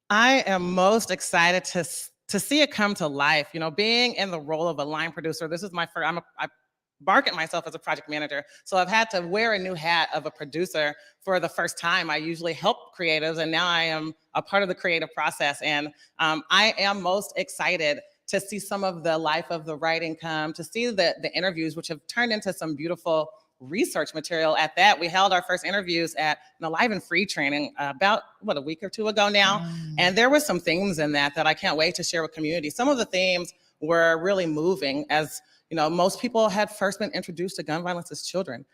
I am most excited to see it come to life. Being in the role of a line producer, this is my first, I market myself as a project manager. So I've had to wear a new hat of a producer for the first time. I usually help creatives, and now I am a part of the creative process. And I am most excited to see some of the life of the writing come, to see the interviews, which have turned into some beautiful research material at that. We held our first interviews at an Alive and Free training about, a week or two ago now. And there were some themes in that I can't wait to share with community. Some of the themes were really moving, as most people had first been introduced to gun violence as children,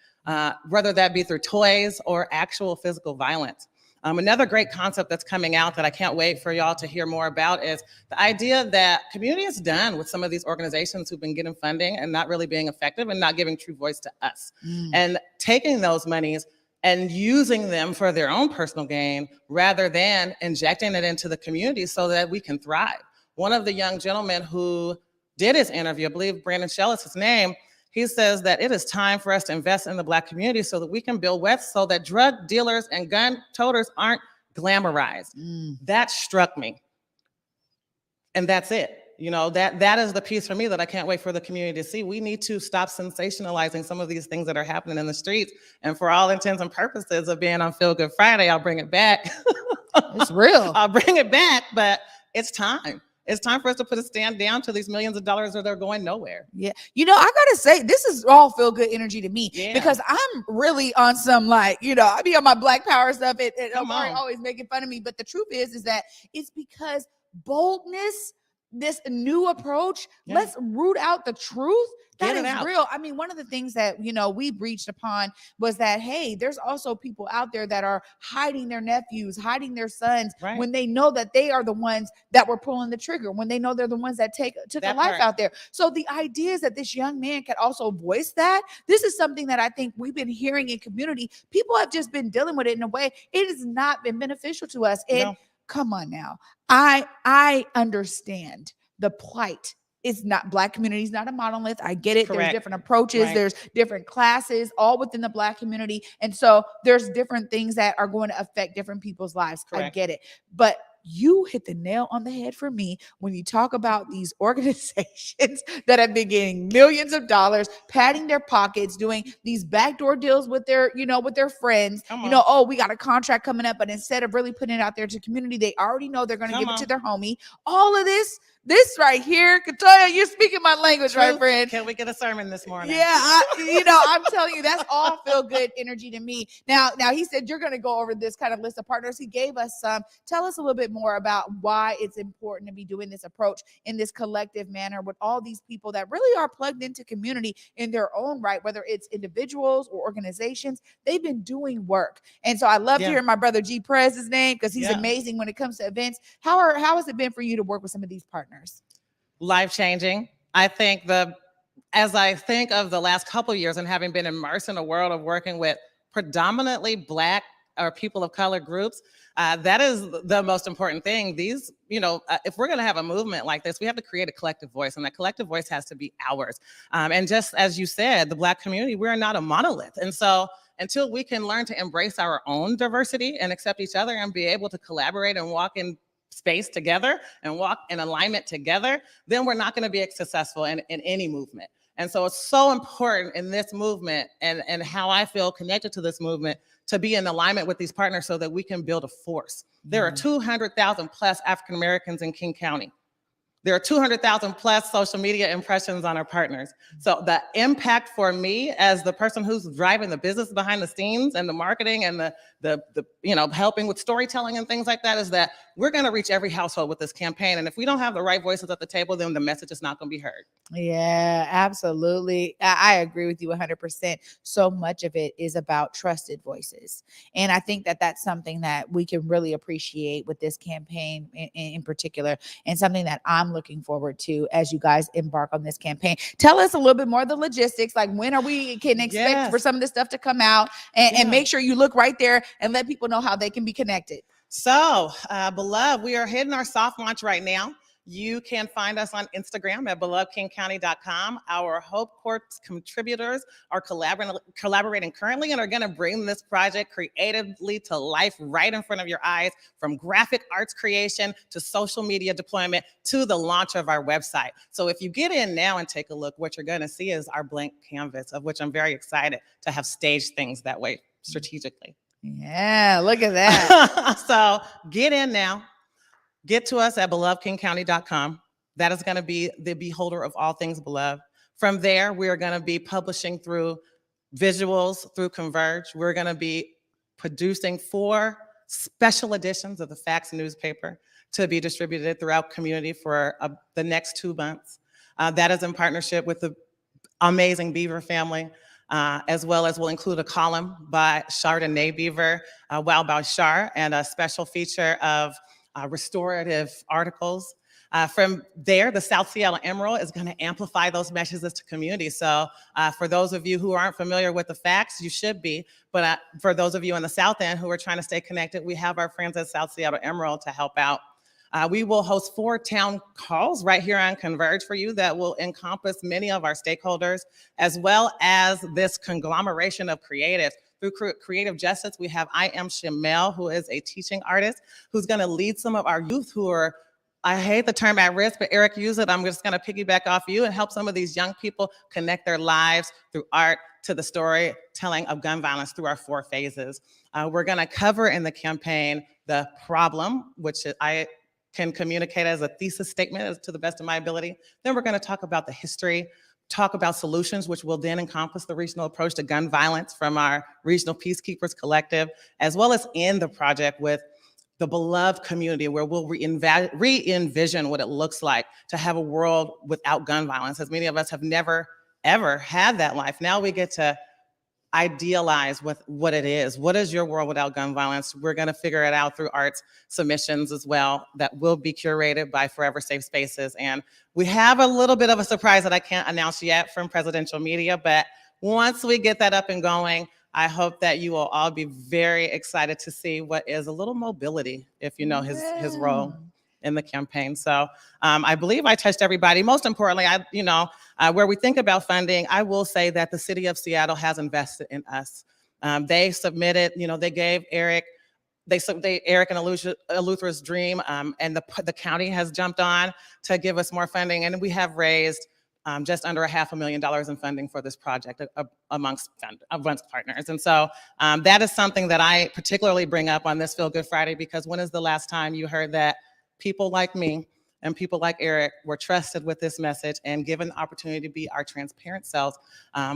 whether that be through toys or actual physical violence. Another great concept that's coming out that I can't wait for y'all to hear more about is the idea that community is done with some of these organizations who've been getting funding and not really being effective and not giving true voice to us. And taking those monies and using them for their own personal gain rather than injecting it into the community so that we can thrive. One of the young gentlemen who did his interview, I believe Brandon Shell is his name, he says that it is time for us to invest in the Black community so that we can build wealth so that drug dealers and gun toters aren't glamorized. That struck me. And that's it. That is the piece for me that I can't wait for the community to see. We need to stop sensationalizing some of these things that are happening in the streets. And for all intents and purposes of being on Feel Good Friday, I'll bring it back. It's real. I'll bring it back, but it's time. It's time for us to put a stand down to these millions of dollars or they're going nowhere. Yeah. I got to say, this is all feel good energy to me because I'm really on some I be on my Black power stuff and Omari always making fun of me. But the truth is that it's because boldness, this new approach, let's root out the truth. That is real. I mean, one of the things that, we reached upon was that, hey, there's also people out there that are hiding their nephews, hiding their sons when they know that they are the ones that were pulling the trigger, when they know they're the ones that took a life out there. So the idea is that this young man can also voice that. This is something that I think we've been hearing in community. People have just been dealing with it in a way. It has not been beneficial to us. And come on now. I understand the plight. It's not, Black community is not a monolith. I get it. There's different approaches. There's different classes all within the Black community. And so there's different things that are going to affect different people's lives. I get it. But you hit the nail on the head for me when you talk about these organizations that have been getting millions of dollars, padding their pockets, doing these backdoor deals with their, with their friends. We got a contract coming up, but instead of really putting it out there to the community, they already know they're going to give it to their homie. All of this right here, Takiyah, you're speaking my language, right, friend? Can we get a sermon this morning? Yeah, I'm telling you, that's all feel good energy to me. Now he said you're going to go over this kind of list of partners. He gave us some. Tell us a little bit more about why it's important to be doing this approach in this collective manner with all these people that really are plugged into community in their own right, whether it's individuals or organizations. They've been doing work. And so I love to hear my brother G Prez's name because he's amazing when it comes to events. How has it been for you to work with some of these partners? Life-changing. I think as I think of the last couple of years and having been immersed in a world of working with predominantly Black or people of color groups, that is the most important thing. These, if we're going to have a movement like this, we have to create a collective voice, and that collective voice has to be ours. And just as you said, the Black community, we're not a monolith. And so until we can learn to embrace our own diversity and accept each other and be able to collaborate and walk in space together and walk in alignment together, then we're not going to be successful in any movement. And so it's so important in this movement and how I feel connected to this movement to be in alignment with these partners so that we can build a force. There are 200,000 plus African Americans in King County. There are 200,000 plus social media impressions on our partners. So the impact for me as the person who's driving the business behind the scenes and the marketing and the helping with storytelling and things like that is that we're going to reach every household with this campaign. And if we don't have the right voices at the table, then the message is not going to be heard. Yeah, absolutely. I agree with you 100%. So much of it is about trusted voices. And I think that that's something that we can really appreciate with this campaign in particular, and something that I'm looking forward to as you guys embark on this campaign. Tell us a little bit more of the logistics, like when are we can expect for some of this stuff to come out, and make sure you look right there and let people know how they can be connected. So, Beloved, we are hitting our soft launch right now. You can find us on Instagram at belovedkingcounty.com. Our Hope Corps contributors are collaborating currently and are going to bring this project creatively to life right in front of your eyes, from graphic arts creation to social media deployment to the launch of our website. So if you get in now and take a look, what you're going to see is our blank canvas, of which I'm very excited to have staged things that way strategically. Yeah, look at that. So get in now. Get to us at belovedkingcounty.com. That is going to be the beholder of all things Beloved. From there, we are going to be publishing through visuals, through Converge. We're going to be producing 4 special editions of the Facts newspaper to be distributed throughout community for the next 2 months. That is in partnership with the amazing Beaver family, as well as we'll include a column by Chardonnay Beaver, Wild by Char, and a special feature of restorative articles. From there, the South Seattle Emerald is going to amplify those messages to community. So for those of you who aren't familiar with the Facts, you should be. But for those of you in the South End who are trying to stay connected, we have our friends at South Seattle Emerald to help out. We will host 4 town halls right here on Converge for you that will encompass many of our stakeholders, as well as this conglomeration of creatives. Through Creative Justice, we have I Am Shamel, who is a teaching artist, who's going to lead some of our youth who are, I hate the term at risk, but Eric used it. I'm just going to piggyback off you and help some of these young people connect their lives through art to the storytelling of gun violence through our 4 phases. We're going to cover in the campaign the problem, which I can communicate as a thesis statement to the best of my ability. Then we're going to talk about the history, talk about solutions, which will then encompass the regional approach to gun violence from our Regional Peacekeepers Collective, as well as end the project with the Beloved community, where we'll re-envision what it looks like to have a world without gun violence, as many of us have never, ever had that life. Now we get to idealize what it is. What is your world without gun violence? We're going to figure it out through arts submissions as well that will be curated by Forever Safe Spaces. And we have a little bit of a surprise that I can't announce yet from presidential media, but once we get that up and going, I hope that you will all be very excited to see what is a little mobility, if you know his role in the campaign. So I believe I touched everybody. Most importantly, where we think about funding, I will say that the city of Seattle has invested in us. They submitted, they gave Eric, Eric and Eleuthera's dream, and the county has jumped on to give us more funding, and we have raised just under $500,000 in funding for this project amongst partners. And so that is something that I particularly bring up on this Feel Good Friday, because when is the last time you heard that people like me and people like Eric were trusted with this message and given the opportunity to be our transparent selves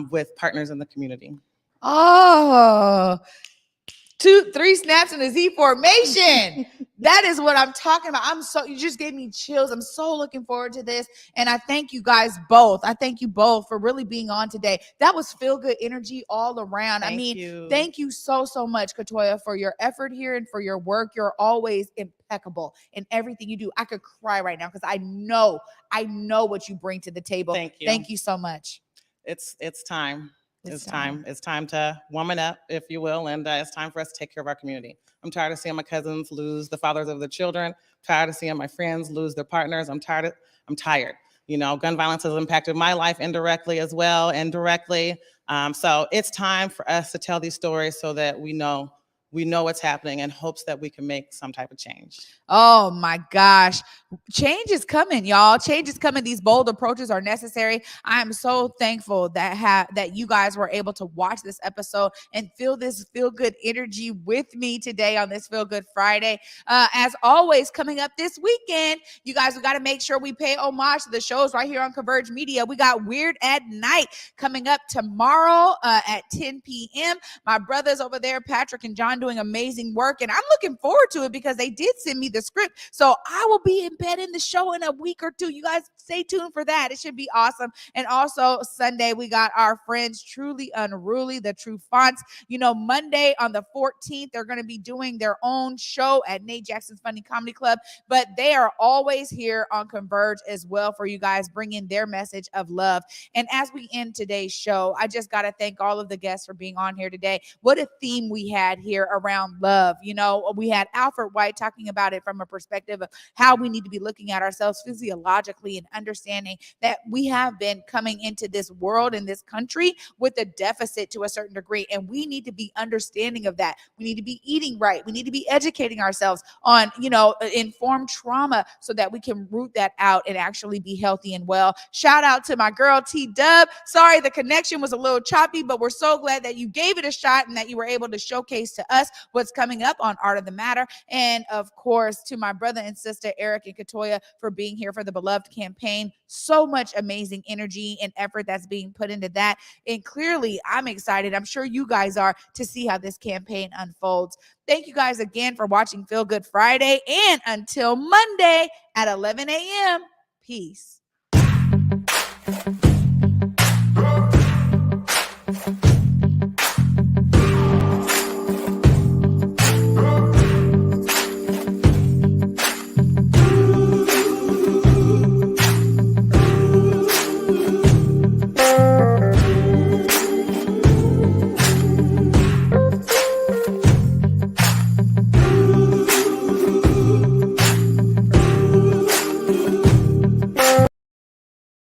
with partners in the community? Oh, 2, 3 snaps in the Z formation. That is what I'm talking about. You just gave me chills. I'm so looking forward to this. And I thank you guys both. I thank you both for really being on today. That was feel good energy all around. Thank you so much, Takiyah, for your effort here and for your work. You're always impeccable in everything you do. I could cry right now because I know what you bring to the table. Thank you. Thank you so much. It's time. It's time to woman up, if you will, and it's time for us to take care of our community. I'm tired of seeing my cousins lose the fathers of their children. Tired of seeing my friends lose their partners. I'm tired. Gun violence has impacted my life indirectly as well, and directly. So it's time for us to tell these stories so that we know what's happening, in hopes that we can make some type of change. Oh my gosh. change is coming, y'all. Change is coming. These bold approaches are necessary. I am so thankful that you guys were able to watch this episode and feel this feel good energy with me today on this Feel Good Friday. As always, coming up this weekend, you guys, we got to make sure we pay homage to the shows right here on Converge Media. We got Weird at Night coming up tomorrow at 10 p.m. My brothers over there, Patrick and John, doing amazing work, and I'm looking forward to it because they did send me the script. So I will be in bed in the show in a week or two. You guys stay tuned for that. It should be awesome. And also Sunday, we got our friends Truly Unruly, the True Fonts. You know, Monday on the 14th, they're going to be doing their own show at Nate Jackson's Funny Comedy Club, but they are always here on Converge as well for you guys, bringing their message of love. And as we end today's show, I just got to thank all of the guests for being on here today. What a theme we had here around love. You know, we had Alfred White talking about it from a perspective of how we need to be looking at ourselves physiologically and understanding that we have been coming into this world in this country with a deficit to a certain degree, and we need to be understanding of that. We need to be eating right. We need to be educating ourselves on, you know, informed trauma so that we can root that out and actually be healthy and well. Shout out to my girl TDUB. Sorry, the connection was a little choppy, but we're so glad that you gave it a shot and that you were able to showcase to us what's coming up on Art of the Matter. And of course, to my brother and sister Eric and Katoya for being here for the Beloved campaign. So much amazing energy and effort that's being put into that. And clearly, I'm excited. I'm sure you guys are to see how this campaign unfolds. Thank you guys again for watching Feel Good Friday. And until Monday at 11 a.m., peace.